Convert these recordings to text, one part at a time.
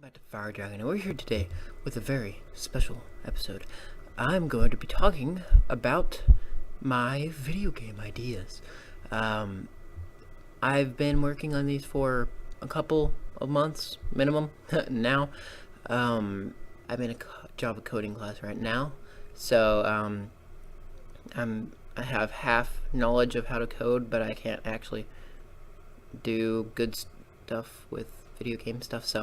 Back to Fire Dragon, and we're here today with a very special episode. I'm going to be talking about my video game ideas. I've been working on these for a couple of months minimum now. I'm in a Java coding class right now, so I have half knowledge of how to code, but I can't actually do good stuff with video game stuff.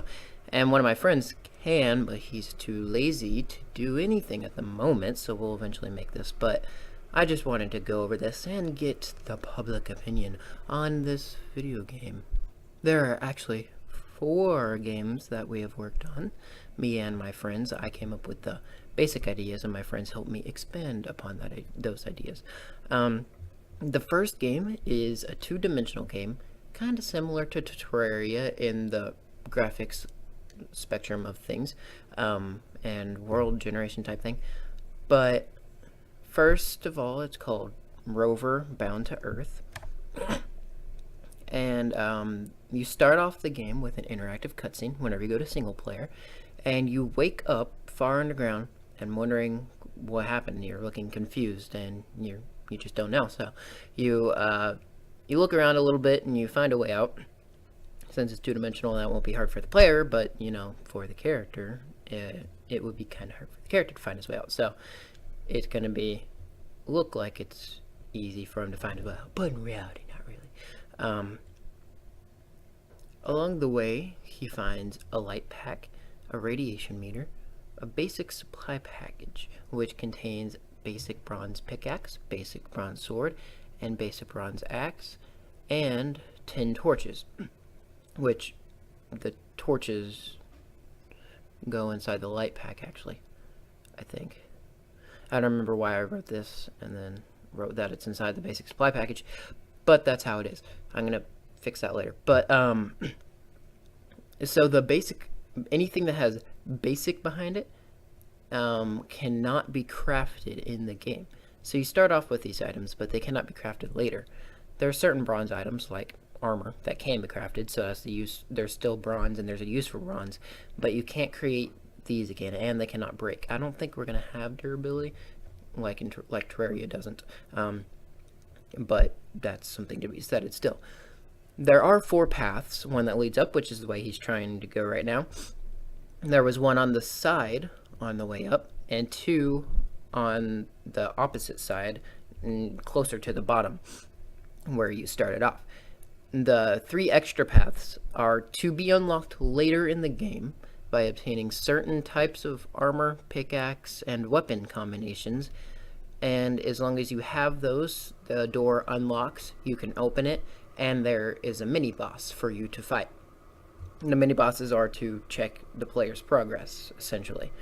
And one of my friends can, but he's too lazy to do anything at the moment, so we'll eventually make this. But I just wanted to go over this and get the public opinion on this video game. There are actually 4 games that we have worked on, me and my friends. I came up with the basic ideas, and my friends helped me expand upon those ideas. The first game is a 2-dimensional game, kind of similar to Terraria in the graphics spectrum of things, and world generation type thing. But first of all, it's called Rover Bound to Earth. And you start off the game with an interactive cutscene whenever you go to single player, and you wake up far underground and wondering what happened. You're looking confused, and you just don't know. So you look around a little bit and you find a way out. Since it's 2-dimensional, that won't be hard for the player, but for the character, it would be kind of hard for the character to find his way out. So it's going to look like it's easy for him to find his way out, but in reality, not really. Along the way, he finds a light pack, a radiation meter, a basic supply package, which contains basic bronze pickaxe, basic bronze sword, and basic bronze axe, and 10 torches. Which the torches go inside the light pack, actually, I think. I don't remember why I wrote this and then wrote that it's inside the basic supply package, but that's how it is. I'm gonna fix that later. But so the basic, anything that has basic behind it cannot be crafted in the game. So you start off with these items, but they cannot be crafted later. There are certain bronze items like armor that can be crafted, so that's the use. There's still bronze and there's a use for bronze, but you can't create these again, and they cannot break. I don't think we're gonna have durability like Terraria doesn't, but that's something to be said. Still, there are 4 paths, one that leads up, which is the way he's trying to go right now. There was one on the side on the way up, and 2 on the opposite side, closer to the bottom where you started off. The 3 extra paths are to be unlocked later in the game by obtaining certain types of armor, pickaxe, and weapon combinations. And as long as you have those, the door unlocks, you can open it, and there is a mini-boss for you to fight. The mini-bosses are to check the player's progress, essentially.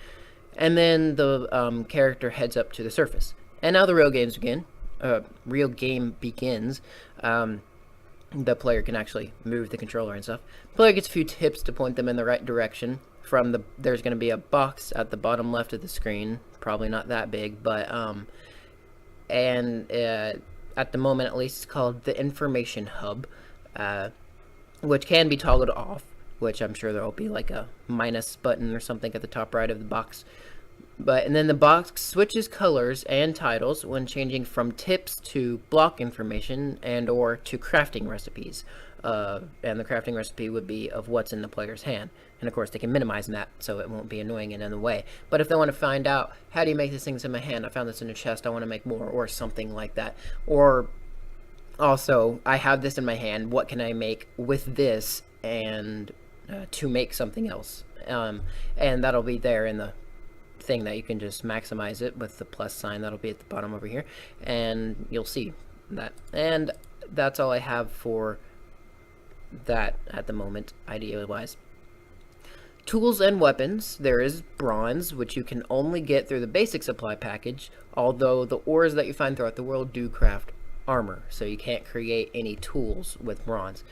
And then the character heads up to the surface. And now the real game begins. The player can actually move the controller and stuff. The player gets a few tips to point them in the right direction. There's going to be a box at the bottom left of the screen, probably not that big, but at the moment at least, it's called the Information Hub, which can be toggled off, which I'm sure there will be like a minus button or something at the top right of the box. And then the box switches colors and titles when changing from tips to block information and or to crafting recipes. And the crafting recipe would be of what's in the player's hand. And of course they can minimize that so it won't be annoying and in the way. But if they want to find out, how do you make these things in my hand? I found this in a chest, I want to make more, or something like that. Or also, I have this in my hand, what can I make with this and to make something else? And that'll be there in the thing that you can just maximize it with the plus sign that'll be at the bottom over here, and you'll see that. And that's all I have for that at the moment, idea wise. Tools and weapons, there is bronze, which you can only get through the basic supply package, although the ores that you find throughout the world do craft armor, so you can't create any tools with bronze.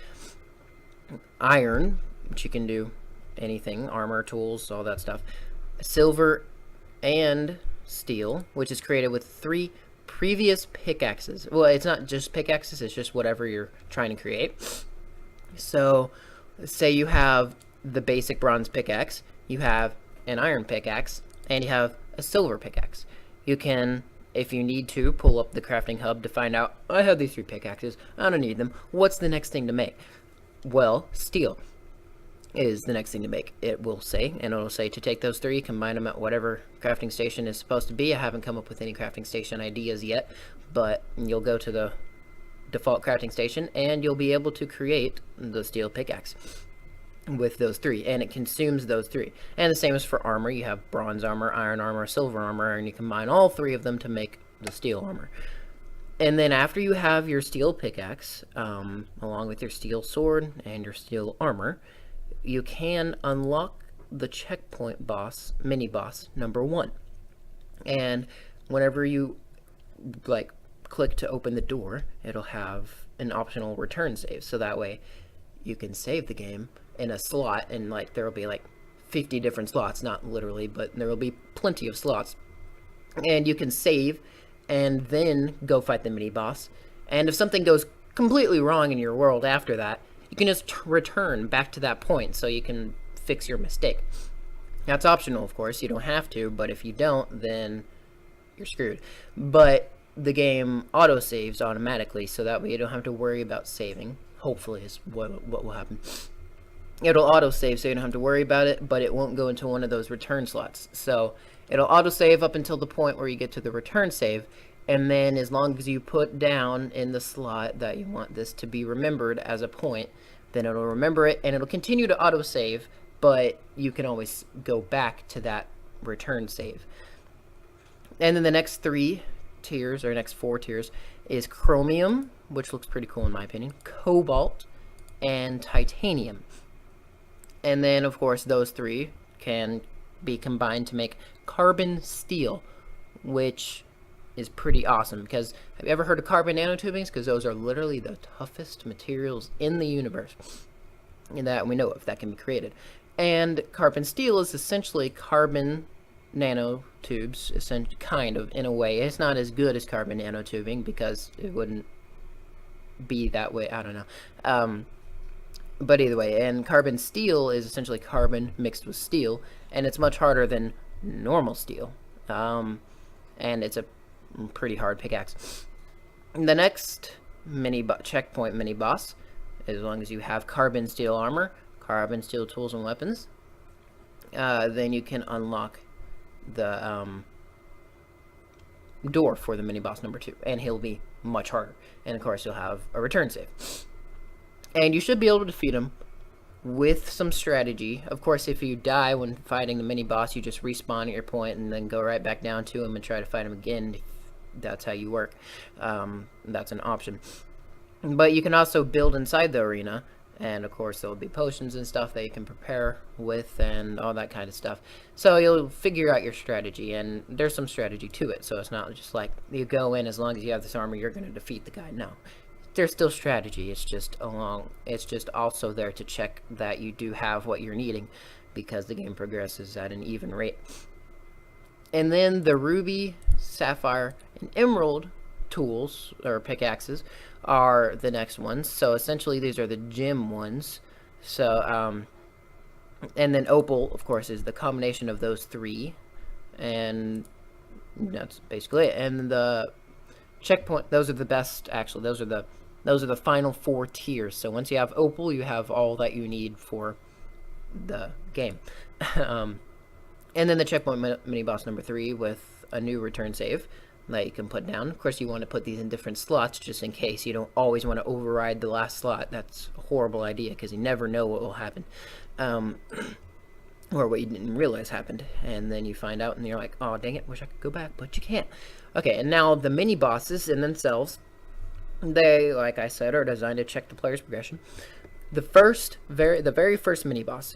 Iron, which you can do anything, armor, tools, all that stuff. Silver and steel, which is created with 3 previous pickaxes. Well, it's not just pickaxes, it's just whatever you're trying to create. So say you have the basic bronze pickaxe, you have an iron pickaxe, and you have a silver pickaxe. You can, if you need to, pull up the crafting hub to find out, I have these 3 pickaxes, I don't need them, what's the next thing to make? Well, steel is the next thing to make. It will say, and it'll say to take those 3, combine them at whatever crafting station is supposed to be. I haven't come up with any crafting station ideas yet, but you'll go to the default crafting station and you'll be able to create the steel pickaxe with those 3, and it consumes those 3. And the same is for armor. You have bronze armor, iron armor, silver armor, and you combine all 3 of them to make the steel armor. And then after you have your steel pickaxe, along with your steel sword and your steel armor, you can unlock the checkpoint boss, mini boss number 1. And whenever you click to open the door, it'll have an optional return save, so that way you can save the game in a slot, and there will be 50 different slots, not literally, but there will be plenty of slots, and you can save and then go fight the mini boss. And if something goes completely wrong in your world after that, you can just return back to that point so you can fix your mistake. That's optional, of course. You don't have to, but if you don't, then you're screwed. But the game auto-saves automatically, so that way you don't have to worry about saving. Hopefully is what will happen. It'll auto-save, so you don't have to worry about it, but it won't go into one of those return slots. So it'll auto-save up until the point where you get to the return save, and then as long as you put down in the slot that you want this to be remembered as a point, then it'll remember it, and it'll continue to auto-save, but you can always go back to that return save. And then the next 3 tiers, or next 4 tiers, is chromium, which looks pretty cool in my opinion, cobalt, and titanium. And then, of course, those 3 can be combined to make carbon steel, which is pretty awesome, because have you ever heard of carbon nanotubings? Because those are literally the toughest materials in the universe that we know of that can be created. And carbon steel is essentially carbon nanotubes, kind of, in a way. It's not as good as carbon nanotubing because it wouldn't be that way. I don't know. But either way, and carbon steel is essentially carbon mixed with steel, and it's much harder than normal steel. And it's a pretty hard pickaxe. The next checkpoint mini boss, as long as you have carbon steel armor, carbon steel tools and weapons, then you can unlock the door for the mini boss number 2, and he'll be much harder. And of course, you'll have a return save. And you should be able to defeat him with some strategy. Of course, if you die when fighting the mini boss, you just respawn at your point and then go right back down to him and try to fight him again. If that's how you work. That's an option. But you can also build inside the arena, and of course there will be potions and stuff that you can prepare with and all that kind of stuff. So you'll figure out your strategy, and there's some strategy to it. So it's not just like you go in, as long as you have this armor, you're going to defeat the guy. No. There's still strategy. It's just also there to check that you do have what you're needing, because the game progresses at an even rate. And then the ruby, sapphire, and emerald tools, or pickaxes, are the next ones. So essentially these are the gem ones. So and then opal, of course, is the combination of those 3, and that's basically it. And the checkpoint, those are the best, actually. Those are the final 4 tiers. So once you have opal, you have all that you need for the game. And then the checkpoint mini boss number 3 with a new return save that you can put down. Of course, you want to put these in different slots just in case. You don't always want to override the last slot. That's a horrible idea, because you never know what will happen. Or what you didn't realize happened. And then you find out and you're like, oh, dang it, wish I could go back, but you can't. Okay, and now the mini bosses in themselves, they, like I said, are designed to check the player's progression. The very first mini boss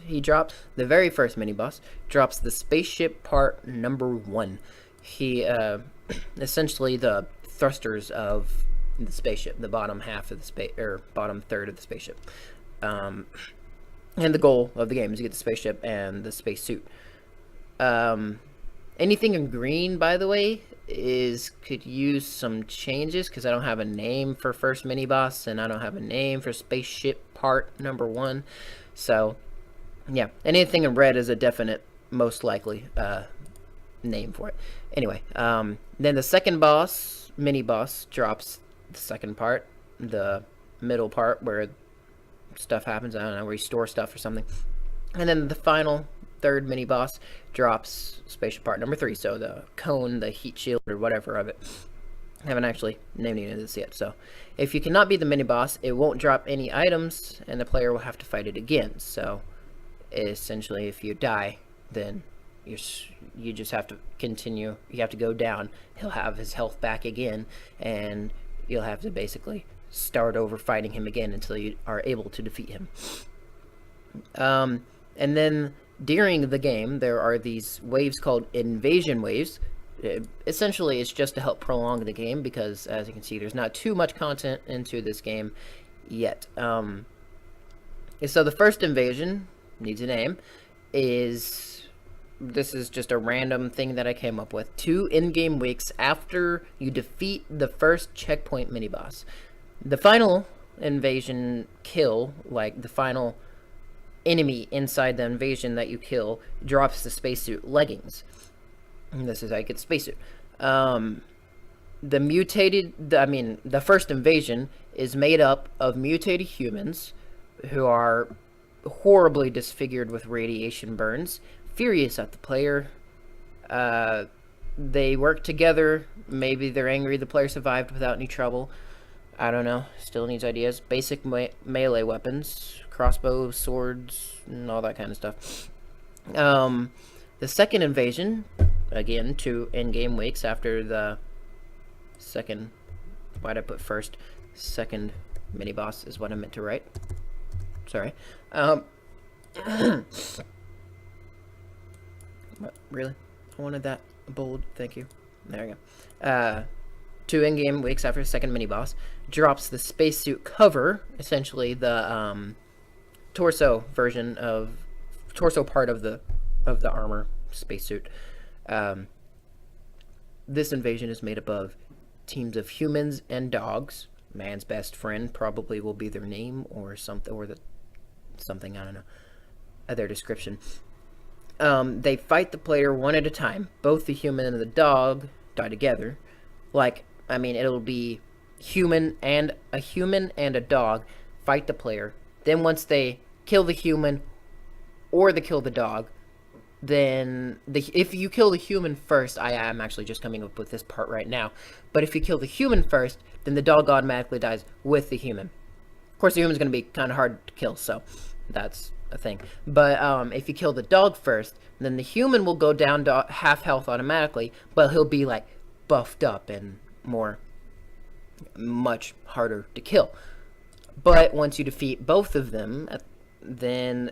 drops the spaceship part number 1. He essentially the thrusters of the spaceship, the bottom half of the bottom third of the spaceship. And the goal of the game is to get the spaceship and the spacesuit. Anything in green, by the way, could use some changes, because I don't have a name for first mini boss, and I don't have a name for spaceship part number 1. So Yeah, anything in red is a definite, most likely name for it. Anyway, then the second boss, mini boss, drops the second part, the middle part where stuff happens. I don't know, where you store stuff or something. And then the final third mini boss drops spatial part number 3. So the cone, the heat shield, or whatever of it. I haven't actually named any of this yet. So if you cannot be the mini boss, it won't drop any items, and the player will have to fight it again. So essentially, if you die, then you just have to continue. You have to go down. He'll have his health back again, and you'll have to basically start over fighting him again until you are able to defeat him. And then during the game, there are these waves called invasion waves. Essentially, it's just to help prolong the game because, as you can see, there's not too much content into this game yet. So the first invasion needs a name. This is just a random thing that I came up with. 2 in-game weeks after you defeat the first checkpoint mini-boss. The final invasion kill, like the final enemy inside the invasion that you kill, drops the spacesuit leggings. And this is how you get spacesuit. The first invasion is made up of mutated humans who are horribly disfigured with radiation burns, furious at the player. They work together. Maybe they're angry the player survived without any trouble. I don't know. Still needs ideas. Basic melee weapons, crossbows, swords, and all that kind of stuff. The second invasion, again, 2 in-game weeks after the second. Why'd I put first? Second mini-boss is what I meant to write. Sorry. Really? I wanted that bold. Thank you. There we go. 2 in-game weeks after the second mini-boss drops the spacesuit cover, essentially the torso part of the armor spacesuit. This invasion is made up of teams of humans and dogs. Man's best friend probably will be their name or something, I don't know, their description. They fight the player one at a time. Both the human and the dog die together. It'll be a human and a dog fight the player. Then once they kill the human or they kill the dog, then if you kill the human first, I am actually just coming up with this part right now, but if you kill the human first, then the dog automatically dies with the human. Of course, the human's going to be kind of hard to kill, so that's a thing. But if you kill the dog first, then the human will go down to half health automatically, but he'll be like buffed up and much harder to kill. But once you defeat both of them, then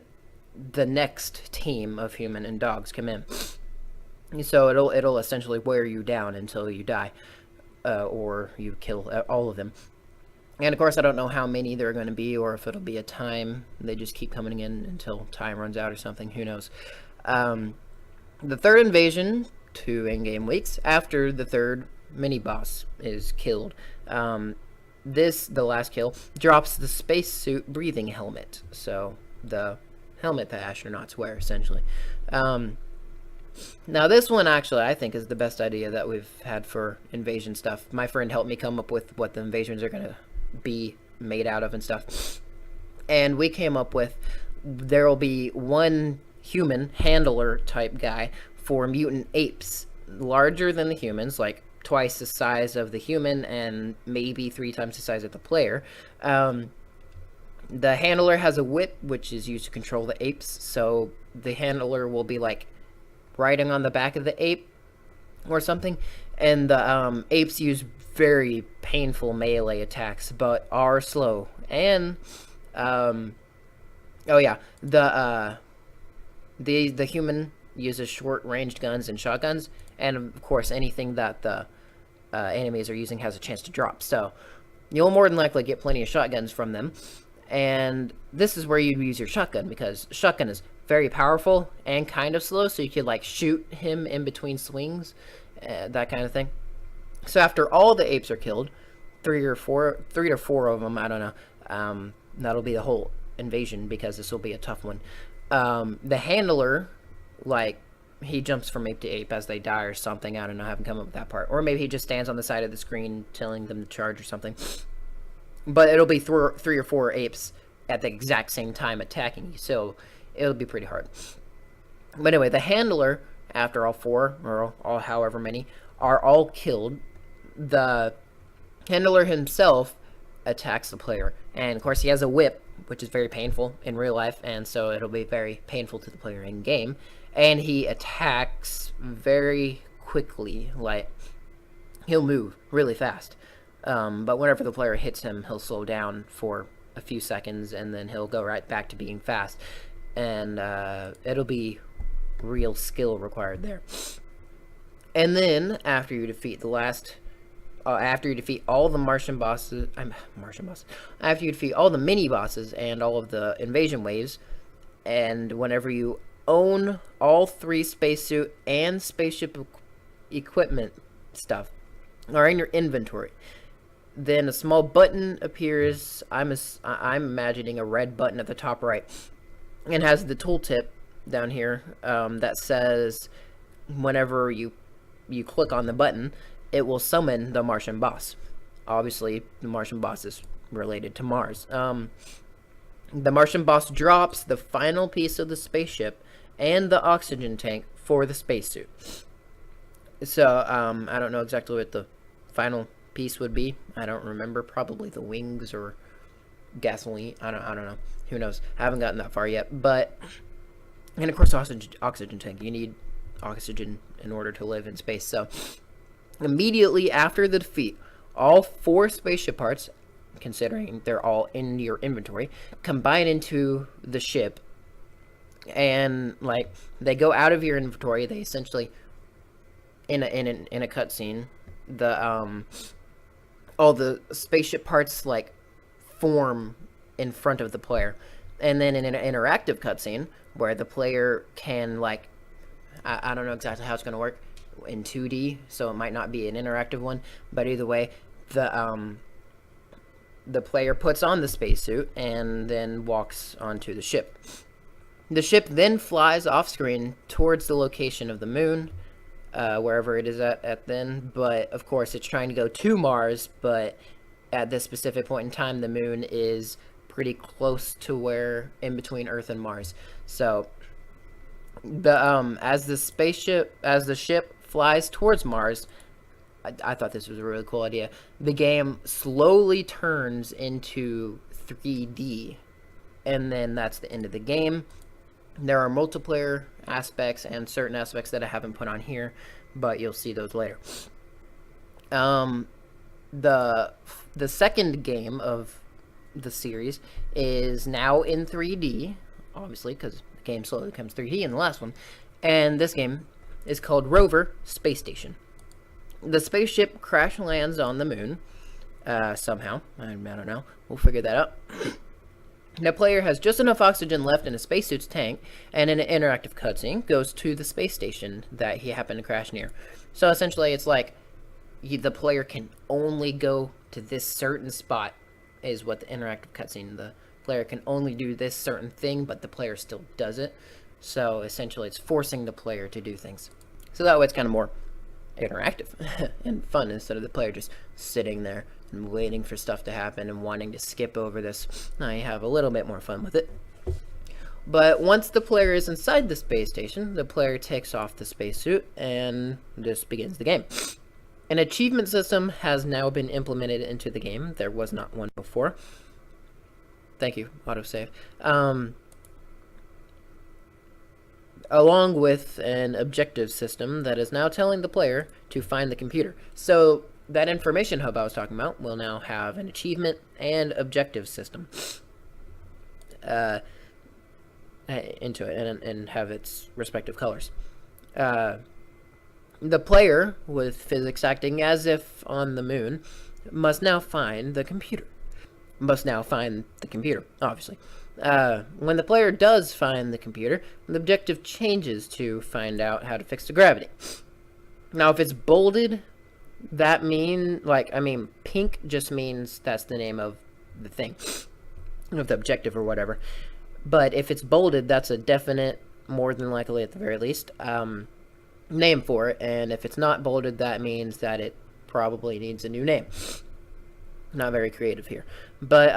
the next team of human and dogs come in. So it'll essentially wear you down until you die, or you kill all of them. And of course, I don't know how many there are going to be, or if it'll be a time. They just keep coming in until time runs out or something. Who knows? The third invasion, 2 in-game weeks after the third mini-boss is killed. The last kill, drops the spacesuit breathing helmet. So the helmet that astronauts wear, essentially. Now this one actually I think is the best idea that we've had for invasion stuff. My friend helped me come up with what the invasions are going to be made out of and stuff. And we came up with, there will be one human handler type guy for mutant apes, larger than the humans, like twice the size of the human and maybe 3 times the size of the player. The handler has a whip, which is used to control the apes, so the handler will be like riding on the back of the ape or something, and the apes use very painful melee attacks, but are slow. And the human uses short-ranged guns and shotguns, and of course anything that the enemies are using has a chance to drop. So you'll more than likely get plenty of shotguns from them. And this is where you use your shotgun, because shotgun is very powerful and kind of slow, so you could like shoot him in between swings, that kind of thing. So after all the apes are killed, 3 to 4 of them, I don't know, that'll be the whole invasion, because this will be a tough one. The handler, like, he jumps from ape to ape as they die or something. I don't know. I haven't come up with that part. Or maybe he just stands on the side of the screen telling them to charge or something. But it'll be three or four apes at the exact same time attacking you, so it'll be pretty hard. But anyway, the handler, after all four, or all however many, are all killed, the handler himself attacks the player. And of course, he has a whip, which is very painful in real life, and so it'll be very painful to the player in game. And he attacks very quickly, like, he'll move really fast. But whenever the player hits him, he'll slow down for a few seconds, and then he'll go right back to being fast. And it'll be real skill required there. And then, after you defeat after you defeat all the after you defeat all the mini bosses and all of the invasion waves, and whenever you own all 3 spacesuit and spaceship equipment stuff are in your inventory, then a small button appears. I'm imagining a red button at the top right, and has the tooltip down here that says whenever you click on the button, it will summon the Martian boss. Obviously, the Martian boss is related to Mars. The Martian boss drops the final piece of the spaceship and the oxygen tank for the spacesuit. So, I don't know exactly what the final piece would be. I don't remember. Probably the wings or gasoline. I don't know. Who knows? I haven't gotten that far yet. But, and of course, oxygen tank. You need oxygen in order to live in space. So, immediately after the defeat, all 4 spaceship parts, considering they're all in your inventory, combine into the ship, and like they go out of your inventory. They essentially, in a cutscene, all the spaceship parts like form in front of the player, and then in an interactive cutscene where the player can like, I don't know exactly how it's going to work in 2D, so it might not be an interactive one, but either way, the player puts on the spacesuit and then walks onto the ship. The ship then flies off screen towards the location of the moon, wherever it is at then, but of course it's trying to go to Mars, but at this specific point in time, the moon is pretty close to where in between Earth and Mars. So as the ship flies towards Mars, I thought this was a really cool idea. The game slowly turns into 3D, and then that's the end of the game. There are multiplayer aspects and certain aspects that I haven't put on here, but you'll see those later. The second game of the series is now in 3D, obviously, because the game slowly becomes 3D in the last one. And this game is called Rover Space Station. The spaceship crash lands on the moon, somehow. I don't know. We'll figure that out. The player has just enough oxygen left in a spacesuit's tank, and in an interactive cutscene, goes to the space station that he happened to crash near. So essentially, it's like the player can only go to this certain spot, is what the interactive cutscene. The player can only do this certain thing, but the player still does it. So essentially, it's forcing the player to do things. So that way, it's kind of more interactive and fun instead of the player just sitting there and waiting for stuff to happen and wanting to skip over this. Now you have a little bit more fun with it. But once the player is inside the space station, the player takes off the spacesuit, and this begins the game. An achievement system has now been implemented into the game. There was not one before. Thank you, autosave. Along with an objective system that is now telling the player to find the computer. So that information hub I was talking about will now have an achievement and objective system into it, and have its respective colors. The player, with physics acting as if on the moon, must now find the computer. Obviously. When the player does find the computer, the objective changes to find out how to fix the gravity. Now, if it's bolded, that pink just means that's the name of the thing, of the objective or whatever. But if it's bolded, that's a definite, more than likely at the very least, name for it. And if it's not bolded, that means that it probably needs a new name. Not very creative here. But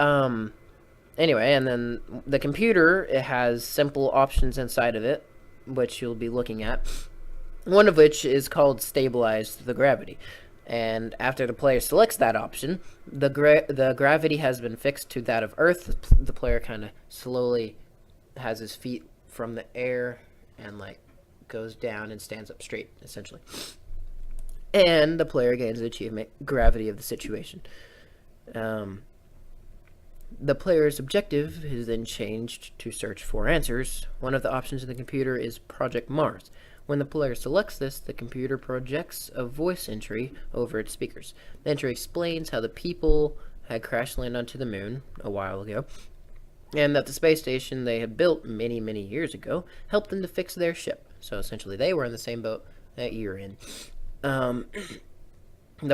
anyway, and then the computer, it has simple options inside of it, which you'll be looking at. One of which is called Stabilize the Gravity. And after the player selects that option, the gravity has been fixed to that of Earth. The player kind of slowly has his feet from the air and like goes down and stands up straight, essentially. And the player gains the achievement Gravity of the Situation. The player's objective is then changed to search for answers. One of the options in the computer is Project Mars. When the player selects this, the computer projects a voice entry over its speakers. The entry explains how the people had crash landed onto the moon a while ago, and that the space station they had built many, many years ago helped them to fix their ship. So essentially, they were in the same boat that you're in. The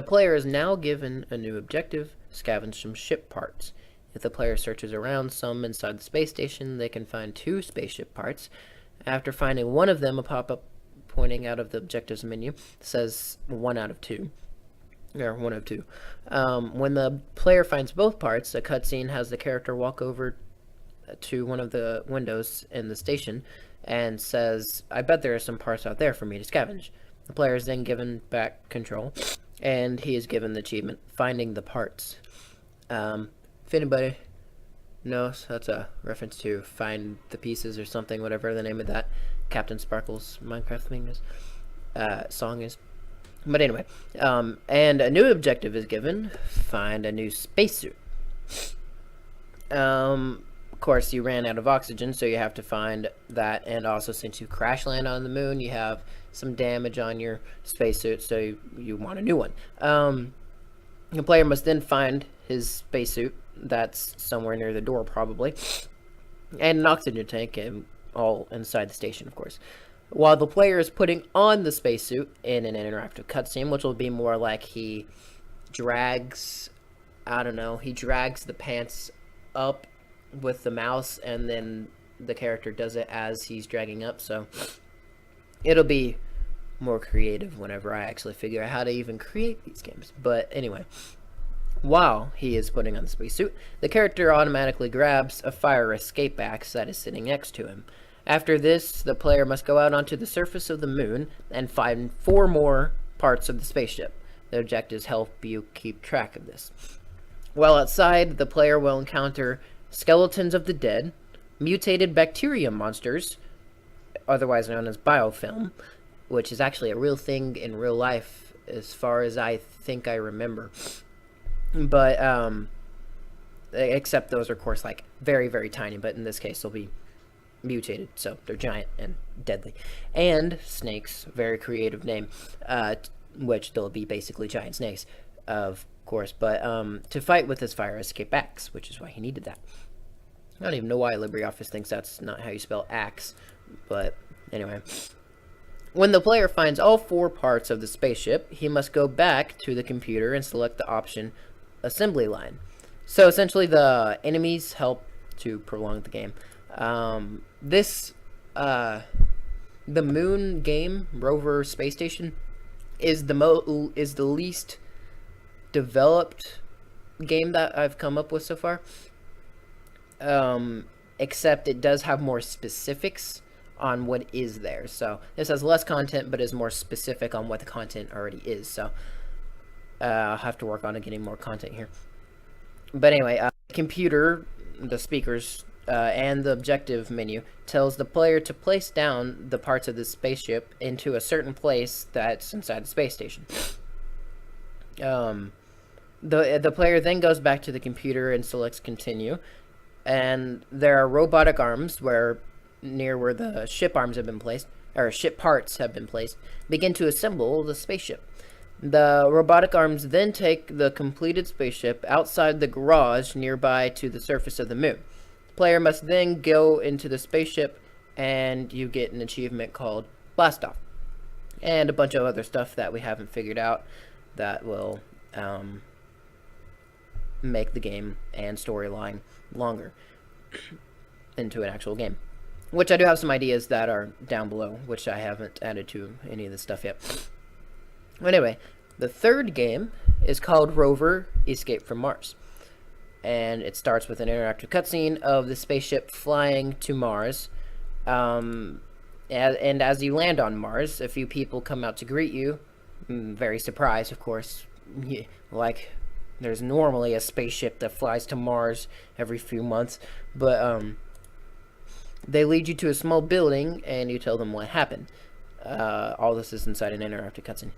player is now given a new objective: scavenge some ship parts. If the player searches around some inside the space station, they can find 2 spaceship parts. After finding one of them, a pop-up pointing out of the objectives menu says 1 out of 2. Or 1 of 2. When the player finds both parts, a cutscene has the character walk over to one of the windows in the station and says, "I bet there are some parts out there for me to scavenge." The player is then given back control, and he is given the achievement, Finding the Parts. If anybody knows, that's a reference to Find the Pieces or something, whatever the name of that Captain Sparkle's Minecraft thing is, song is. But anyway, and a new objective is given: find a new spacesuit. Of course, you ran out of oxygen, so you have to find that, and also since you crash land on the moon, you have some damage on your spacesuit, so you want a new one. The player must then find his spacesuit that's somewhere near the door, probably, and an oxygen tank, and all inside the station, of course. While the player is putting on the spacesuit in an interactive cutscene, which will be more like he drags, I don't know, he drags the pants up with the mouse, and then the character does it as he's dragging up, so it'll be more creative whenever I actually figure out how to even create these games. But anyway, while he is putting on the spacesuit, the character automatically grabs a fire escape axe that is sitting next to him. After this, the player must go out onto the surface of the moon and find 4 more parts of the spaceship. The objectives help you keep track of this. While outside, the player will encounter skeletons of the dead, mutated bacteria monsters, otherwise known as biofilm, which is actually a real thing in real life as far as I think I remember. But, except those are, of course, like, very, very tiny, but in this case they'll be mutated, so they're giant and deadly. And snakes, very creative name, which they'll be basically giant snakes, of course, but to fight with his fire escape axe, which is why he needed that. I don't even know why LibreOffice thinks that's not how you spell axe, but anyway. When the player finds all 4 parts of the spaceship, he must go back to the computer and select the option Assembly Line. So essentially the enemies help to prolong the game. The moon game, Rover Space Station, is the least developed game that I've come up with so far. Except it does have more specifics on what is there. So this has less content, but is more specific on what the content already is. So I'll have to work on getting more content here. But anyway, computer, the speakers, and the objective menu tells the player to place down the parts of the spaceship into a certain place that's inside the space station. The player then goes back to the computer and selects continue, and there are robotic arms near where the ship arms have been placed, or ship parts have been placed, begin to assemble the spaceship. The robotic arms then take the completed spaceship outside the garage nearby to the surface of the moon. The player must then go into the spaceship, and you get an achievement called Blast Off, and a bunch of other stuff that we haven't figured out that will make the game and storyline longer. into an actual game. Which I do have some ideas that are down below, which I haven't added to any of this stuff yet. Anyway, the third game is called Rover Escape from Mars. And it starts with an interactive cutscene of the spaceship flying to Mars. And as you land on Mars, a few people come out to greet you. Very surprised, of course. Like, there's normally a spaceship that flies to Mars every few months. But, they lead you to a small building, and you tell them what happened. All this is inside an interactive cutscene.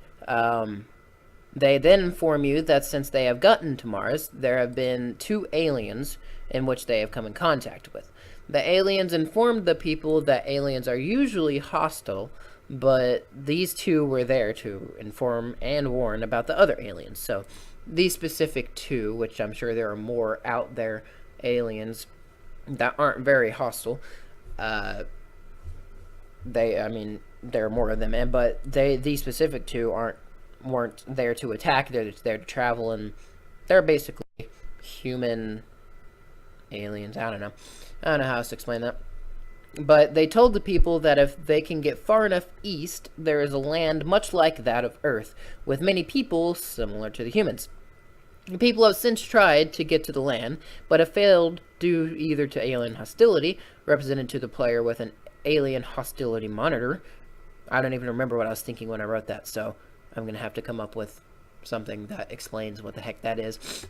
They then inform you that since they have gotten to Mars, there have been 2 aliens in which they have come in contact with. The aliens informed the people that aliens are usually hostile, but these 2 were there to inform and warn about the other aliens. So these specific 2, which I'm sure there are more out there aliens that aren't very hostile, there are more of them, but these specific 2 weren't there to attack. They're just there to travel, and they're basically human aliens. I don't know how else to explain that. But they told the people that if they can get far enough east, there is a land much like that of Earth, with many people similar to the humans. The people have since tried to get to the land, but have failed due either to alien hostility, represented to the player with an alien hostility monitor. I don't even remember what I was thinking when I wrote that, so I'm going to have to come up with something that explains what the heck that is.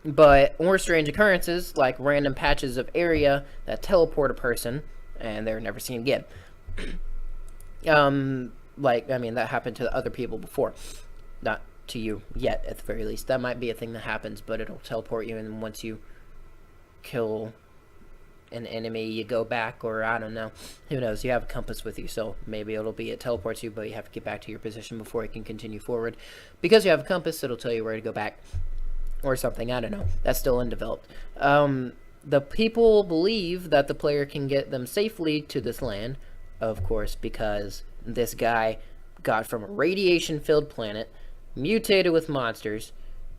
Or strange occurrences, like random patches of area that teleport a person, and they're never seen again. That happened to other people before. Not to you yet, at the very least. That might be a thing that happens, but it'll teleport you, and once you kill an enemy, you go back, or I don't know. Who knows? You have a compass with you, so maybe it teleports you, but you have to get back to your position before you can continue forward. Because you have a compass, it'll tell you where to go back, or something. I don't know. That's still undeveloped. The people believe that the player can get them safely to this land, of course, because this guy got from a radiation-filled planet, mutated with monsters,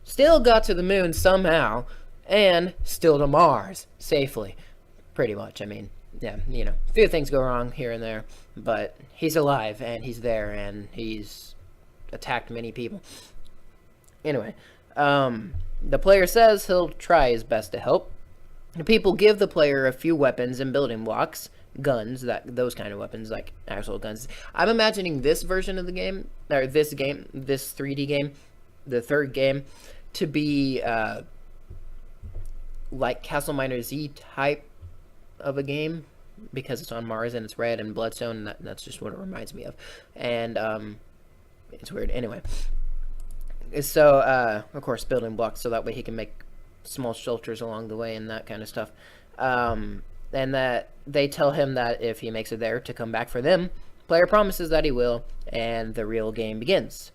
still got to the moon somehow, and still to Mars safely. Pretty much. Yeah, a few things go wrong here and there, but he's alive, and he's there, and he's attacked many people. Anyway, the player says he'll try his best to help. The people give the player a few weapons and building blocks, guns, those kind of weapons, like actual guns. I'm imagining this version of the game, or this 3D game, the third game, to be like Castle Miner Z type of a game, because it's on Mars and it's red and bloodstone, and that's just what it reminds me of. And it's weird. Anyway, so of course building blocks, so that way he can make small shelters along the way and that kind of stuff. And that they tell him that if he makes it there, to come back for them. Player promises that he will, and the real game begins.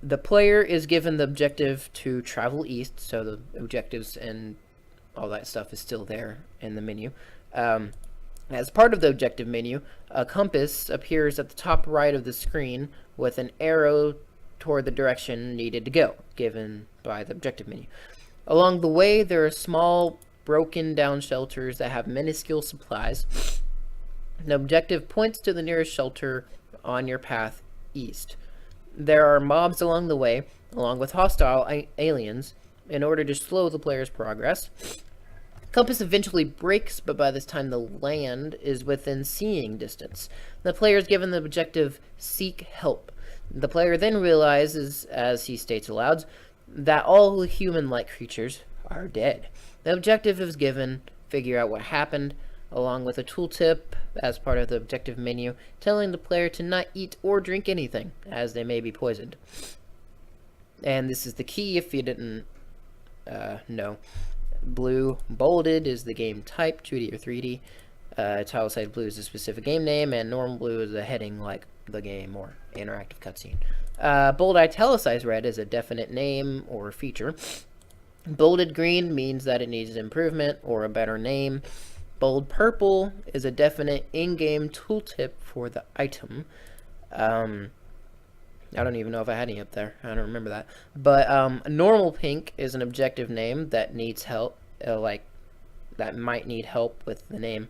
The player is given the objective to travel east, so the objectives and all that stuff is still there in the menu. As part of the objective menu, a compass appears at the top right of the screen with an arrow toward the direction needed to go, given by the objective menu. Along the way, there are small, broken down shelters that have minuscule supplies. The objective points to the nearest shelter on your path east. There are mobs along the way, along with hostile aliens, in order to slow the player's progress. Compass eventually breaks, but by this time the land is within seeing distance. The player is given the objective, seek help. The player then realizes, as he states aloud, that all human-like creatures are dead. The objective is given, figure out what happened, along with a tooltip as part of the objective menu, telling the player to not eat or drink anything, as they may be poisoned. And this is the key if you didn't know. Blue bolded is the game type, 2D or 3D. Italicized blue is a specific game name, and normal blue is a heading like the game or interactive cutscene. Bold italicized red is a definite name or feature. Bolded green means that it needs improvement or a better name. Bold purple is a definite in-game tooltip for the item. I don't even know if I had any up there. I don't remember that. But normal pink is an objective name that needs help, like that might need help with the name.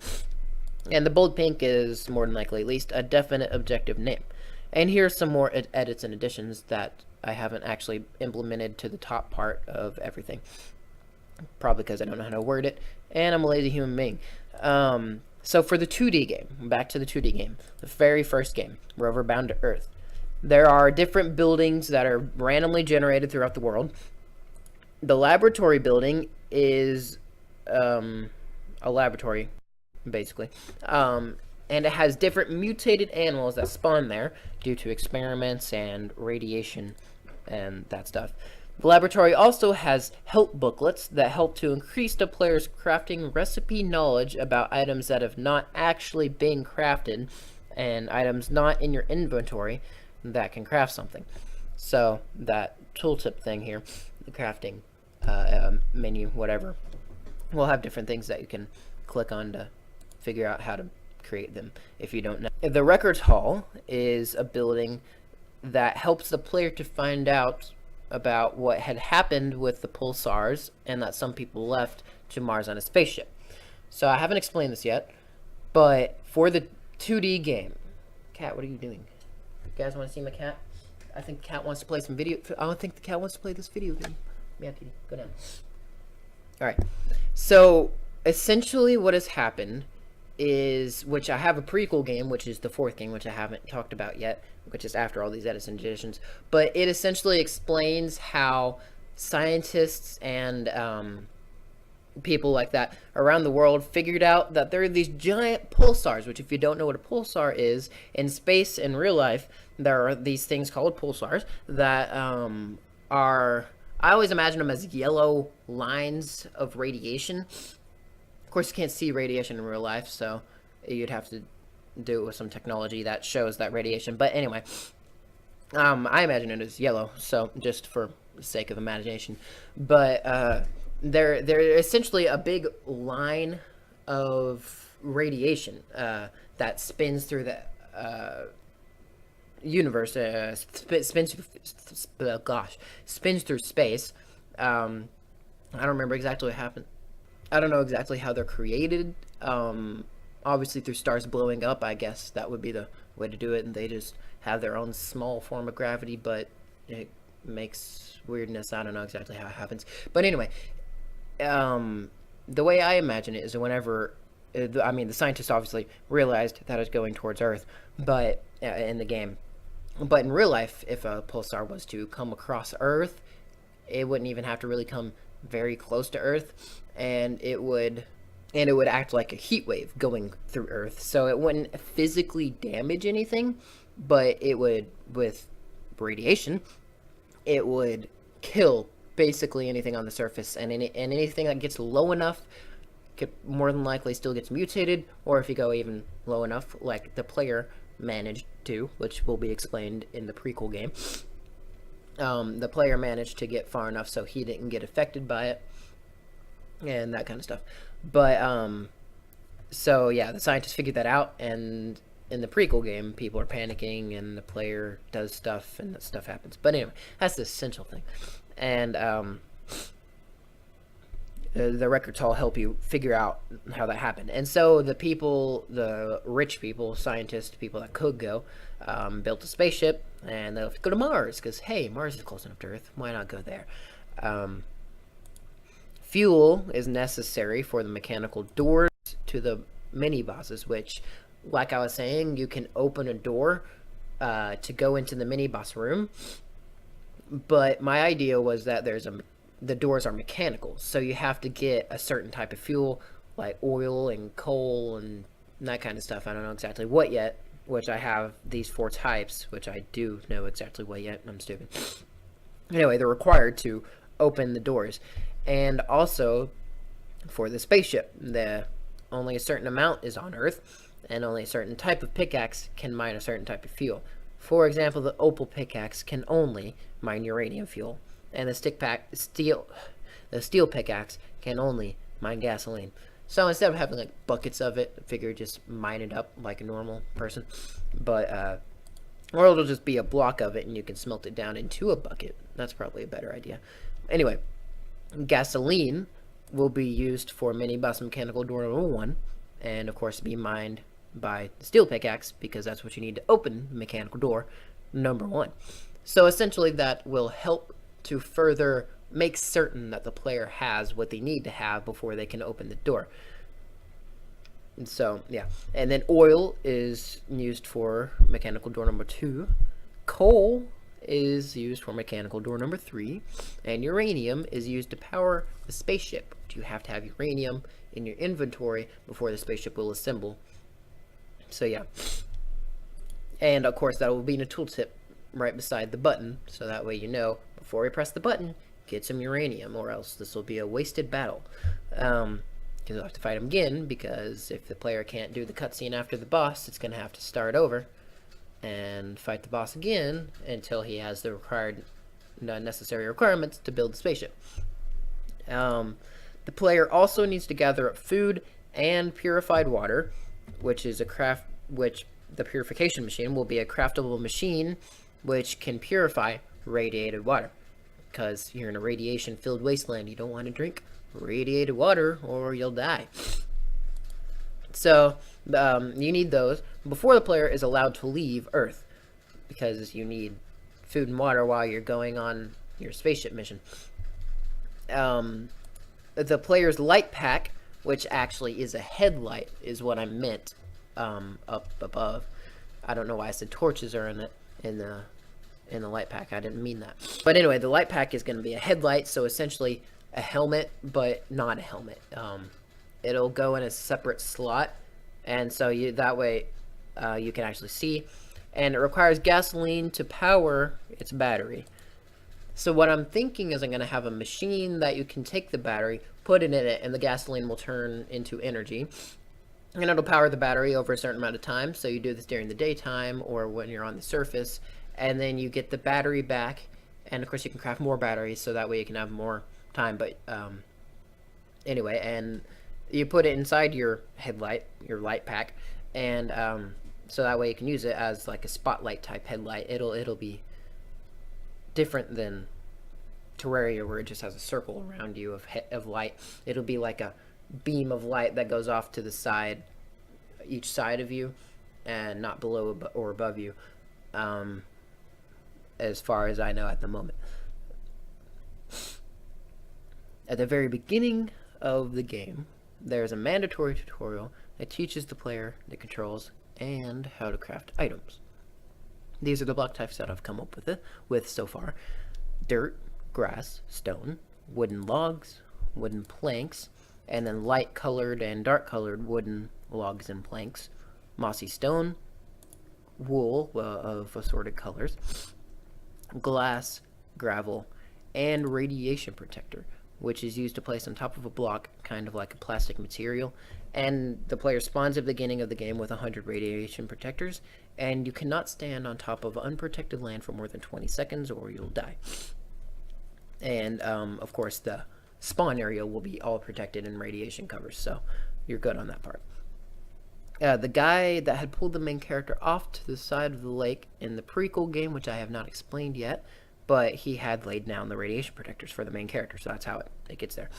And the bold pink is more than likely at least a definite objective name. And here's some more edits and additions that I haven't actually implemented to the top part of everything. Probably because I don't know how to word it, and I'm a lazy human being. So for the 2D game, back to the 2D game, the very first game, Rover Bound to Earth, there are different buildings that are randomly generated throughout the world. The laboratory building is a laboratory, basically. And it has different mutated animals that spawn there due to experiments and radiation and that stuff. The laboratory also has help booklets that help to increase the player's crafting recipe knowledge about items that have not actually been crafted and items not in your inventory that can craft something. So that tooltip thing here, the crafting menu, whatever, will have different things that you can click on to figure out how to create them if you don't know. The records hall is a building that helps the player to find out about what had happened with the pulsars and that some people left to Mars on a spaceship. So I haven't explained this yet, but for the 2D game, cat, what are you doing? You guys want to see my cat? I think the cat wants to play some video. I don't think the cat wants to play this video game. Yeah, kitty, go down. All right. So essentially, what has happened is, which I have a prequel game, which is the 4th game, which I haven't talked about yet, which is after all these edits and additions, but it essentially explains how scientists and people like that around the world figured out that there are these giant pulsars, which, if you don't know what a pulsar is, in space, in real life, there are these things called pulsars that are, I always imagine them as yellow lines of radiation. Of course, you can't see radiation in real life, so you'd have to do it with some technology that shows that radiation. But anyway, I imagine it as yellow, so just for the sake of imagination. But they're essentially a big line of radiation that spins through the universe, spins through space. I don't remember exactly what happened. I don't know exactly how they're created. Obviously through stars blowing up, I guess that would be the way to do it, and they just have their own small form of gravity, but it makes weirdness. I don't know exactly how it happens. But anyway, the way I imagine it is whenever, I mean, the scientists obviously realized that it's going towards Earth, but in the game. But in real life, if a pulsar was to come across Earth, it wouldn't even have to really come very close to Earth, and it would act like a heat wave going through Earth. So it wouldn't physically damage anything, but it would, with radiation, it would kill basically anything on the surface, and anything that gets low enough could more than likely still gets mutated, or if you go even low enough, like the player managed to, which will be explained in the prequel game, the player managed to get far enough so he didn't get affected by it, and that kind of stuff. But so yeah, the scientists figured that out, and in the prequel game, people are panicking, and the player does stuff, and that stuff happens. But anyway, that's the essential thing. And the records all help you figure out how that happened. And so the people, the rich people, scientists, people that could go, built a spaceship, and they'll go to Mars, because, hey, Mars is close enough to Earth. Why not go there? Fuel is necessary for the mechanical doors to the mini-bosses, which, like I was saying, you can open a door to go into the mini-boss room. But my idea was that the doors are mechanical, so you have to get a certain type of fuel, like oil and coal and that kind of stuff. I don't know exactly what yet, which I have these 4 types, which I do know exactly what yet. I'm stupid. Anyway, they're required to open the doors. And also, for the spaceship, only a certain amount is on Earth, and only a certain type of pickaxe can mine a certain type of fuel. For example, the opal pickaxe can only mine uranium fuel, and the steel pickaxe can only mine gasoline. So instead of having like buckets of it, I figure just mine it up like a normal person. But or it'll just be a block of it, and you can smelt it down into a bucket. That's probably a better idea. Anyway, gasoline will be used for mini boss mechanical door number 1, and of course be mined by the steel pickaxe, because that's what you need to open mechanical door number 1. So essentially that will help to further make certain that the player has what they need to have before they can open the door. And so, yeah. And then oil is used for mechanical door number 2. Coal is used for mechanical door number 3. And uranium is used to power the spaceship. You have to have uranium in your inventory before the spaceship will assemble. So, yeah. And, of course, that will be in a tooltip right beside the button. So that way you know, before we press the button, get some uranium, or else this will be a wasted battle. You'll have to fight him again, because if the player can't do the cutscene after the boss, it's going to have to start over and fight the boss again until he has the necessary requirements to build the spaceship. The player also needs to gather up food and purified water, which is the purification machine will be a craftable machine which can purify radiated water, because you're in a radiation-filled wasteland. You don't want to drink radiated water or you'll die. So you need those before the player is allowed to leave Earth, because you need food and water while you're going on your spaceship mission. The player's light pack, which actually is a headlight, is what I meant up above. I don't know why I said torches are in the light pack. I didn't mean that. But anyway, the light pack is going to be a headlight, so essentially a helmet, but not a helmet. It'll go in a separate slot, and so that way you can actually see. And it requires gasoline to power its battery. So what I'm thinking is I'm going to have a machine that you can take the battery, put it in it, and the gasoline will turn into energy. And it'll power the battery over a certain amount of time. So you do this during the daytime or when you're on the surface, and then you get the battery back. And of course you can craft more batteries, so that way you can have more time. But anyway, and you put it inside your headlight, your light pack, and so that way you can use it as like a spotlight type headlight. It'll be different than Terraria, where it just has a circle around you of light. It'll be like a beam of light that goes off to the side, each side of you, and not below or above you, as far as I know at the moment. At the very beginning of the game, there's a mandatory tutorial that teaches the player the controls and how to craft items. These are the block types that I've come up with so far: dirt, grass, stone, wooden logs, wooden planks, and then light colored and dark colored wooden logs and planks, mossy stone, wool of assorted colors, glass, gravel, and radiation protector, which is used to place on top of a block, kind of like a plastic material. And the player spawns at the beginning of the game with 100 radiation protectors, and you cannot stand on top of unprotected land for more than 20 seconds or you'll die. And of course the spawn area will be all protected in radiation covers, so you're good on that part. The guy that had pulled the main character off to the side of the lake in the prequel game, which I have not explained yet, but he had laid down the radiation protectors for the main character, so that's how it gets there.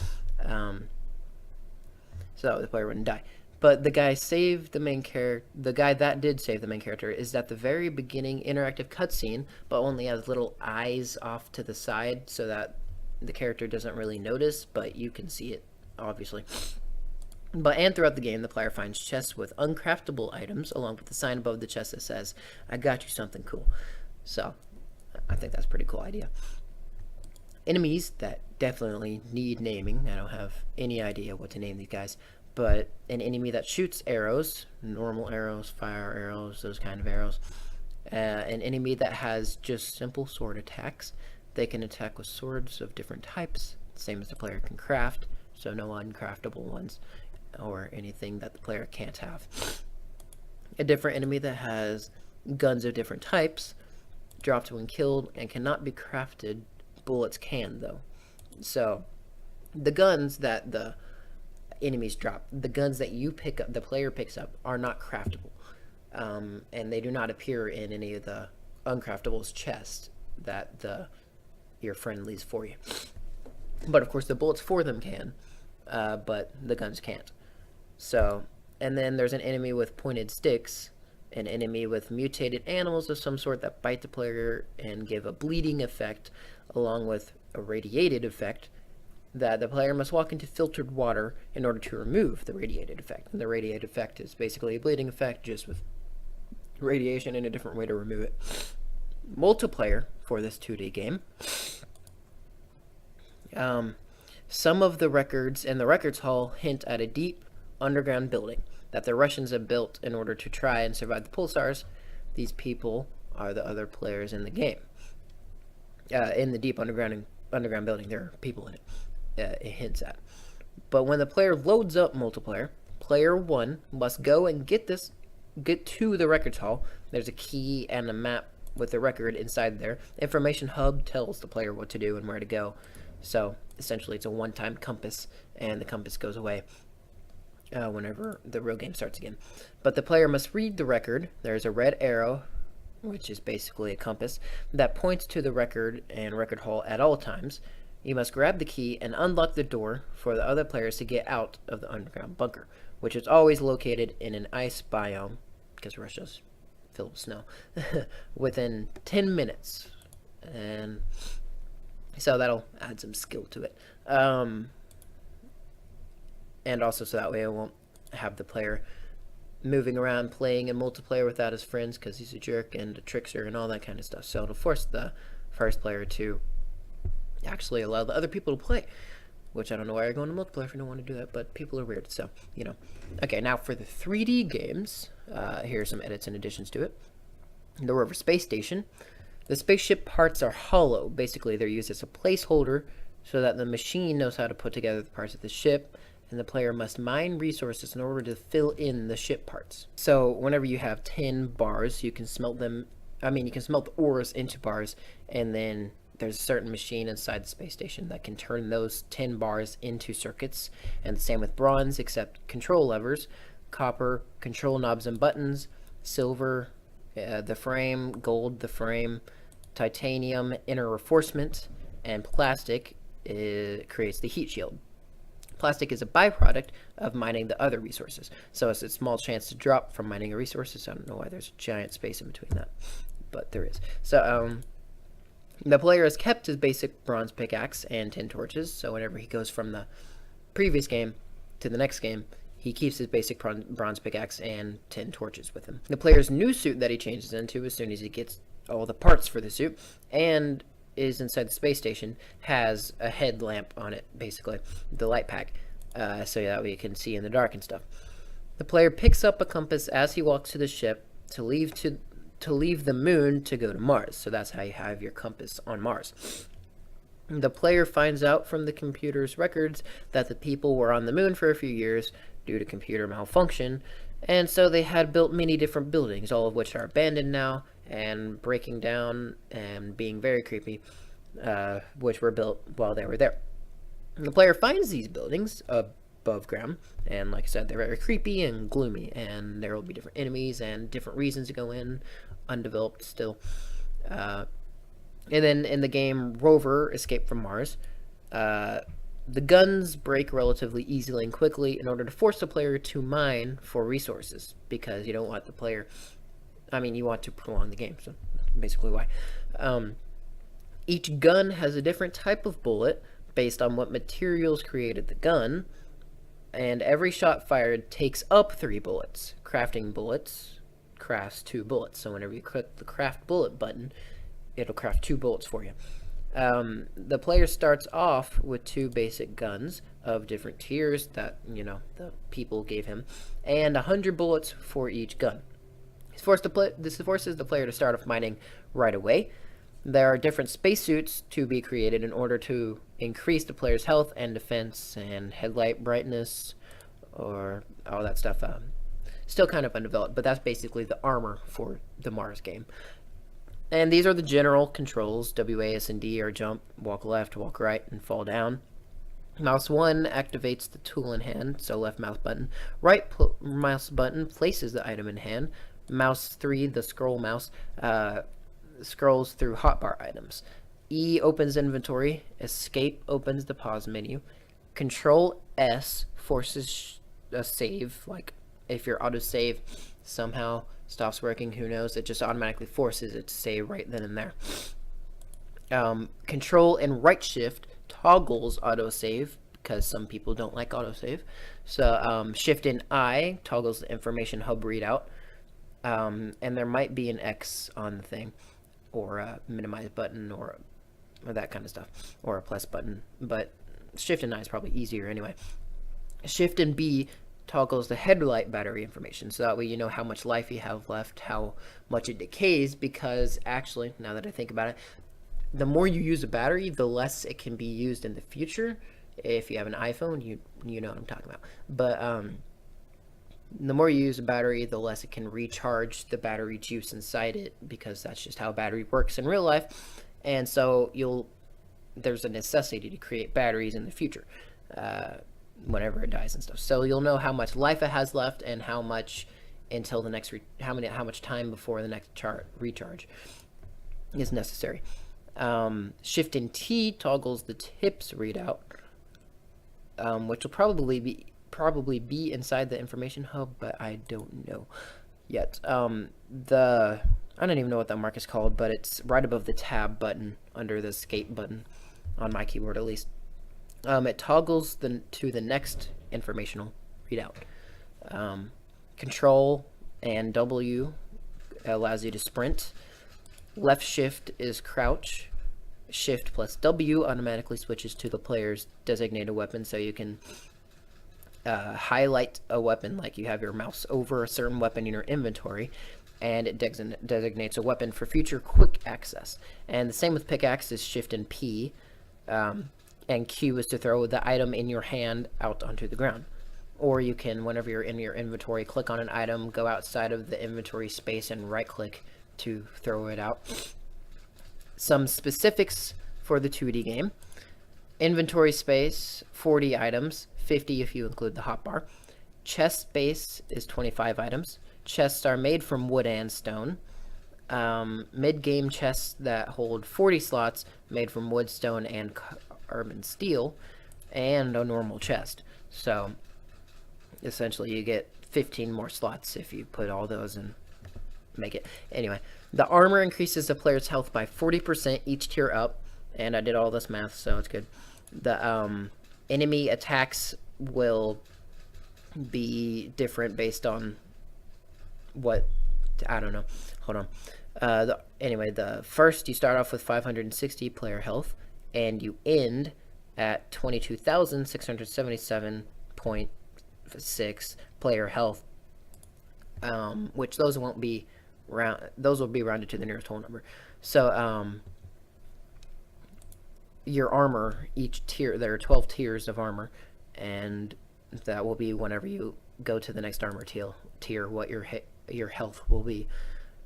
So the player wouldn't die. But the guy saved the main character. The guy that did save the main character is at the very beginning interactive cutscene, but only has little eyes off to the side, so that the character doesn't really notice, but you can see it, obviously. And throughout the game, the player finds chests with uncraftable items, along with the sign above the chest that says, "I got you something cool." So, I think that's a pretty cool idea. Enemies that definitely need naming. I don't have any idea what to name these guys. But an enemy that shoots arrows, normal arrows, fire arrows, those kind of arrows. An enemy that has just simple sword attacks. They can attack with swords of different types, same as the player can craft, so no uncraftable ones or anything that the player can't have. A different enemy that has guns of different types, drops when killed, and cannot be crafted. Bullets can, though. So the guns that the enemies drop, the guns that you pick up, the player picks up, are not craftable, and they do not appear in any of the uncraftables chests that your friend leaves for you. But of course the bullets for them can, but the guns can't. So, and then there's an enemy with pointed sticks, an enemy with mutated animals of some sort that bite the player and give a bleeding effect, along with a radiated effect that the player must walk into filtered water in order to remove the radiated effect. And the radiated effect is basically a bleeding effect, just with radiation and a different way to remove it. Multiplayer for this 2D game. Some of the records in the records hall hint at a deep underground building that the Russians have built in order to try and survive the pulsars. These people are the other players in the game. In the deep underground building, there are people in it. It hints at. But when the player loads up multiplayer, player 1 must go and get to the records hall. There's a key and a map with the record inside there. Information hub tells the player what to do and where to go. So essentially it's a one-time compass, and the compass goes away whenever the real game starts again. But the player must read the record. There's a red arrow, which is basically a compass, that points to the record and record hall at all times. You must grab the key and unlock the door for the other players to get out of the underground bunker, which is always located in an ice biome, because Russia's filled with snow, within 10 minutes. And so that'll add some skill to it. And also so that way it won't have the player moving around playing in multiplayer without his friends, because he's a jerk and a trickster and all that kind of stuff. So it'll force the first player to actually allow the other people to play, which I don't know why you're going to multiplayer if you don't want to do that, but people are weird, so, you know. Okay, now for the 3D games, here are some edits and additions to it. The Rover Space Station. The spaceship parts are hollow. Basically, they're used as a placeholder so that the machine knows how to put together the parts of the ship, and the player must mine resources in order to fill in the ship parts. So whenever you have 10 bars, you can smelt them, you can smelt the ores into bars, and then there's a certain machine inside the space station that can turn those 10 bars into circuits. And the same with bronze, except control levers, copper, control knobs and buttons, silver, the frame, gold, the frame, titanium, inner reinforcement, and plastic creates the heat shield. Plastic is a byproduct of mining the other resources, so it's a small chance to drop from mining a resource. I don't know why there's a giant space in between that, but there is. So the player has kept his basic bronze pickaxe and 10 torches, so whenever he goes from the previous game to the next game, he keeps his basic bronze pickaxe and 10 torches with him. The player's new suit that he changes into as soon as he gets all the parts for the suit and is inside the space station has a headlamp on it, basically, the light pack, so that way you can see in the dark and stuff. The player picks up a compass as he walks to the ship to leave the moon to go to Mars. So that's how you have your compass on Mars. The player finds out from the computer's records that the people were on the moon for a few years due to computer malfunction, and so they had built many different buildings, all of which are abandoned now and breaking down and being very creepy, which were built while they were there. And the player finds these buildings above ground, and like I said, they're very creepy and gloomy, and there will be different enemies and different reasons to go in, undeveloped still. And then in the game Rover Escape from Mars, the guns break relatively easily and quickly in order to force the player to mine for resources, because you don't want the player, you want to prolong the game, so basically why. Each gun has a different type of bullet based on what materials created the gun, and every shot fired takes up 3 bullets. Crafting bullets crafts 2 bullets, so whenever you click the craft bullet button, it'll craft 2 bullets for you. The player starts off with 2 basic guns of different tiers that, the people gave him, and 100 bullets for each gun. This forces the player to start off mining right away. There are different spacesuits to be created in order to increase the player's health and defense and headlight brightness, or all that stuff. Still kind of undeveloped, but that's basically the armor for the Mars game. And these are the general controls. W, A, S, and D are jump, walk left, walk right, and fall down. Mouse 1 activates the tool in hand, so left mouse button. Right mouse button places the item in hand. Mouse 3, the scroll mouse, scrolls through hotbar items. E opens inventory. Escape opens the pause menu. Control S forces a save. Like if your autosave somehow stops working, who knows? It just automatically forces it to save right then and there. Control and right shift toggles autosave because some people don't like autosave. So shift and I toggles the information hub readout. And there might be an X on the thing, or a minimize button, or that kind of stuff, or a plus button. But shift and I is probably easier anyway. Shift and B toggles the headlight battery information, so that way you know how much life you have left, how much it decays, because actually, now that I think about it, the more you use a battery, the less it can be used in the future. If you have an iPhone, you know what I'm talking about. But the more you use a battery, the less it can recharge the battery juice inside it, because that's just how a battery works in real life. And so there's a necessity to create batteries in the future, whenever it dies and stuff. So you'll know how much life it has left and how much until the next how much time before the next recharge is necessary. Shift and T toggles the tips readout, which will probably be inside the information hub, but I don't know yet. I don't even know what that mark is called, but it's right above the tab button under the escape button on my keyboard, at least. It toggles to the next informational readout. Control and W allows you to sprint. Left shift is crouch. Shift plus W automatically switches to the player's designated weapon, so you can highlight a weapon, like you have your mouse over a certain weapon in your inventory, and it designates a weapon for future quick access. And the same with pickaxe is shift and P, and Q is to throw the item in your hand out onto the ground. Or you can, whenever you're in your inventory, click on an item, go outside of the inventory space, and right click to throw it out. Some specifics for the 2D game: inventory space 40 items, 50 if you include the hotbar. Chest space is 25 items. Chests are made from wood and stone. Mid-game chests that hold 40 slots, made from wood, stone, and carbon steel, and a normal chest. So essentially you get 15 more slots if you put all those and make it. Anyway, the armor increases the player's health by 40% each tier up, and I did all this math, so it's good. The enemy attacks will be different based on what, I don't know. Hold on. Anyway, the first, you start off with 560 player health, and you end at 22,677.6 player health, which those will be rounded to the nearest whole number. So your armor, each tier, there are 12 tiers of armor, and that will be whenever you go to the next armor tier what your health will be.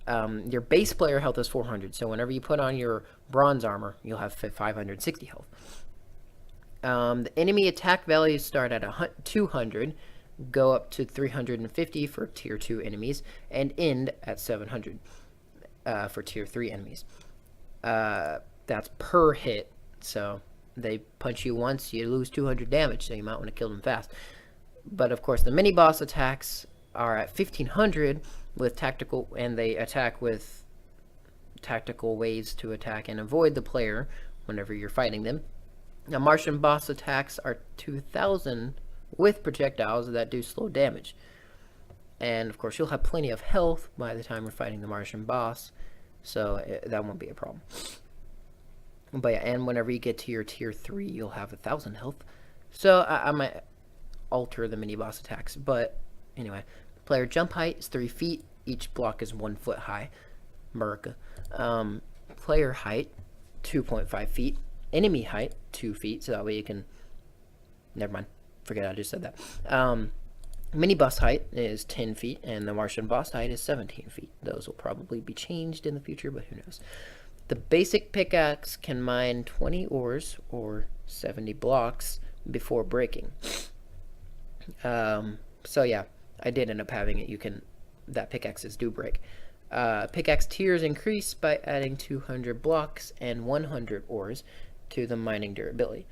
Your base player health is 400, so whenever you put on your bronze armor, you'll have 560 health. The enemy attack values start at 200, go up to 350 for tier 2 enemies, and end at 700 for tier 3 enemies. That's per hit, so they punch you once, you lose 200 damage, so you might want to kill them fast. But of course, the mini boss attacks are at 1500 with tactical, and they attack with tactical ways to attack and avoid the player whenever you're fighting them. Now, Martian boss attacks are 2000 with projectiles that do slow damage. And of course, you'll have plenty of health by the time we're fighting the Martian boss, so that won't be a problem. But yeah, and whenever you get to your tier 3, you'll have 1000 health. So I might alter the mini boss attacks, but anyway, player jump height is 3 feet. Each block is 1 foot high. America. Player height 2.5 feet. Enemy height 2 feet. So that way you can. Never mind. Forget I just said that. Mini boss height is 10 feet, and the Martian boss height is 17 feet. Those will probably be changed in the future, but who knows. The basic pickaxe can mine 20 ores or 70 blocks before breaking. So yeah, I did end up having it. That pickaxes do break. Pickaxe tiers increase by adding 200 blocks and 100 ores to the mining durability.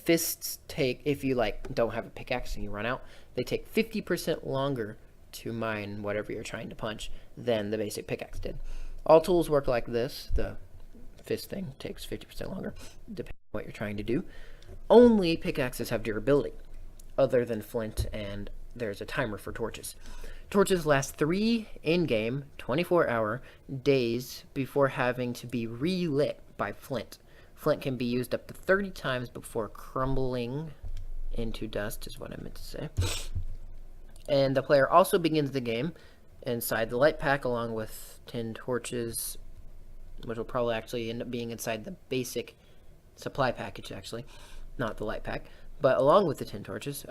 fists take, if you like don't have a pickaxe and you run out, they take 50% longer to mine whatever you're trying to punch than the basic pickaxe did. All tools work like this. The fist thing takes 50% longer, depending on what you're trying to do. Only pickaxes have durability, other than flint, and there's a timer for torches. Torches last 3 in-game 24-hour days before having to be relit by flint. Flint can be used up to 30 times before crumbling into dust, is what I meant to say. And the player also begins the game inside the light pack along with 10 torches, which will probably actually end up being inside the basic supply package, actually, not the light pack. But along with the 10 torches,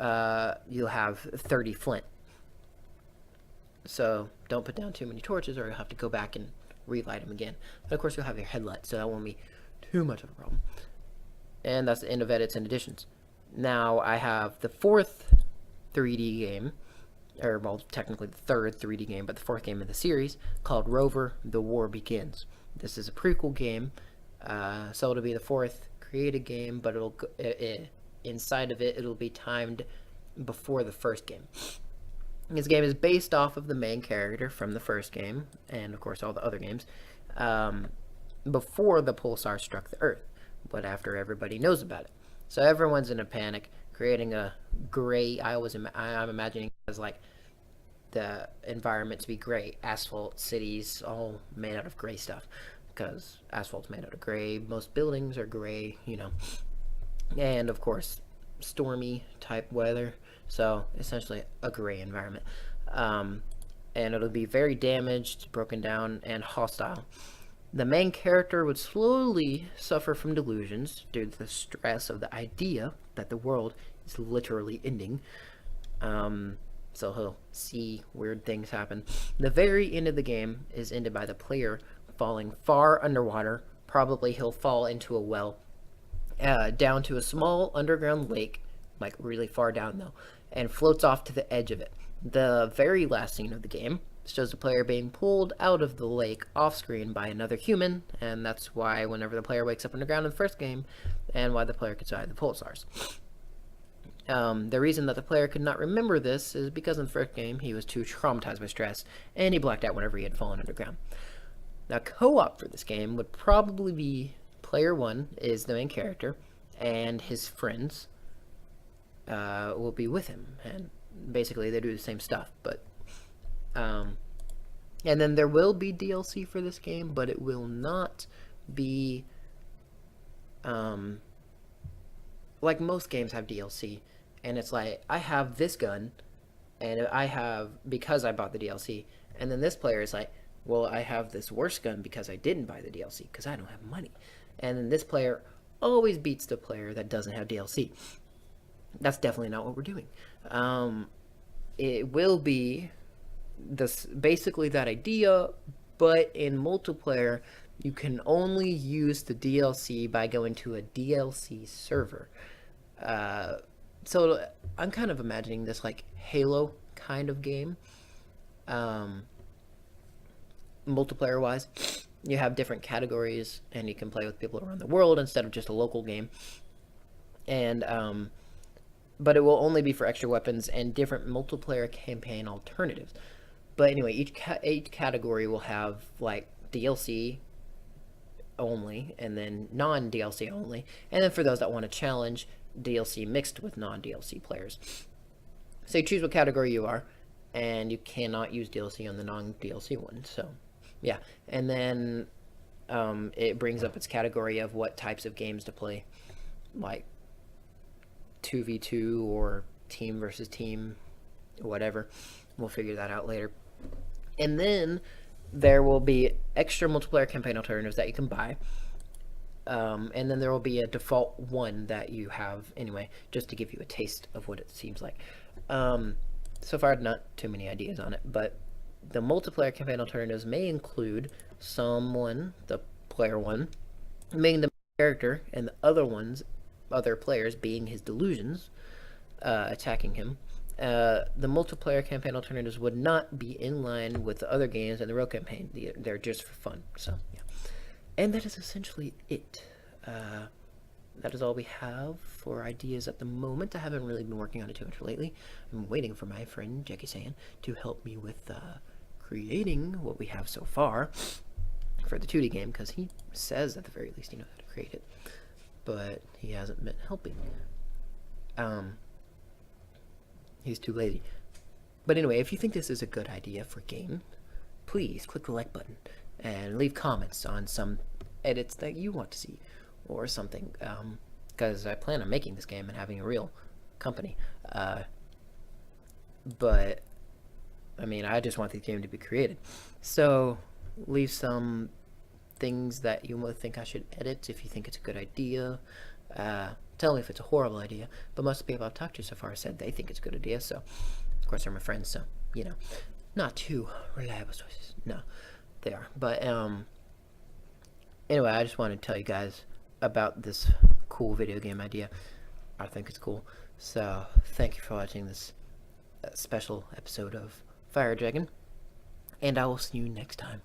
you'll have 30 flint. So don't put down too many torches or you'll have to go back and relight them again. But of course you'll have your headlight, so that won't be too much of a problem. And that's the end of edits and additions. Now I have the 4th 3D game, or well, technically the 3rd 3D game, but the 4th game in the series, called Rover, The War Begins. This is a prequel game, so it'll be the 4th created game, but inside of it, it'll be timed before the first game. This game is based off of the main character from the first game, and of course all the other games, before the pulsar struck the Earth, but after everybody knows about it. So everyone's in a panic, creating a gray, I'm imagining it as like the environment to be gray, asphalt, cities, all made out of gray stuff, because asphalt's made out of gray, most buildings are gray, you know, and of course stormy type weather, so essentially a gray environment. And it'll be very damaged, broken down, and hostile. The main character would slowly suffer from delusions due to the stress of the idea that the world is literally ending. So he'll see weird things happen. The very end of the game is ended by the player falling far underwater. Probably he'll fall into a well, down to a small underground lake, like really far down though, and floats off to the edge of it. The very last scene of the game shows the player being pulled out of the lake off screen by another human, and that's why whenever the player wakes up underground in the first game, and why the player could survive the pulsars. The reason that the player could not remember this is because in the first game he was too traumatized by stress, and he blacked out whenever he had fallen underground. Now, co-op for this game would probably be player 1 is the main character, and his friends will be with him, and basically they do the same stuff, but and then there will be DLC for this game, but it will not be like most games have DLC, and it's like, I have this gun, and I have, because I bought the DLC, and then this player is like, well, I have this worse gun because I didn't buy the DLC, because I don't have money. And then this player always beats the player that doesn't have DLC. That's definitely not what we're doing. It will be this, basically that idea, but in multiplayer, you can only use the DLC by going to a DLC server. So I'm kind of imagining this like Halo kind of game. Multiplayer wise, you have different categories and you can play with people around the world instead of just a local game. And but it will only be for extra weapons and different multiplayer campaign alternatives. But anyway, each category will have like DLC only, and then non-DLC only, and then for those that want to challenge, DLC mixed with non-DLC players. So you choose what category you are, and you cannot use DLC on the non-DLC one. So yeah, and then it brings up its category of what types of games to play, like 2v2 or team versus team, whatever. We'll figure that out later. And then there will be extra multiplayer campaign alternatives that you can buy. And then there will be a default one that you have anyway, just to give you a taste of what it seems like. So far, not too many ideas on it, but the multiplayer campaign alternatives may include someone, the player 1, being the character, and the other players being his delusions, attacking him. The multiplayer campaign alternatives would not be in line with the other games and the real campaign. They're just for fun. So yeah, and that is essentially it. that is all we have for ideas at the moment. I haven't really been working on it too much lately. I'm waiting for my friend Jackie-san to help me with creating what we have so far for the 2D game, because he says at the very least he knows how to create it, but he hasn't been helping. He's too lazy. But anyway, if you think this is a good idea for a game, please click the like button and leave comments on some edits that you want to see or something, because I plan on making this game and having a real company. But I mean, I just want the game to be created. So leave some things that you might think I should edit if you think it's a good idea. Tell me if it's a horrible idea. But most of the people I've talked to so far said they think it's a good idea. So, of course, they're my friends. So, you know, not too reliable sources. No, they are. But anyway, I just wanted to tell you guys about this cool video game idea. I think it's cool. So, thank you for watching this special episode of Fire Dragon, and I will see you next time.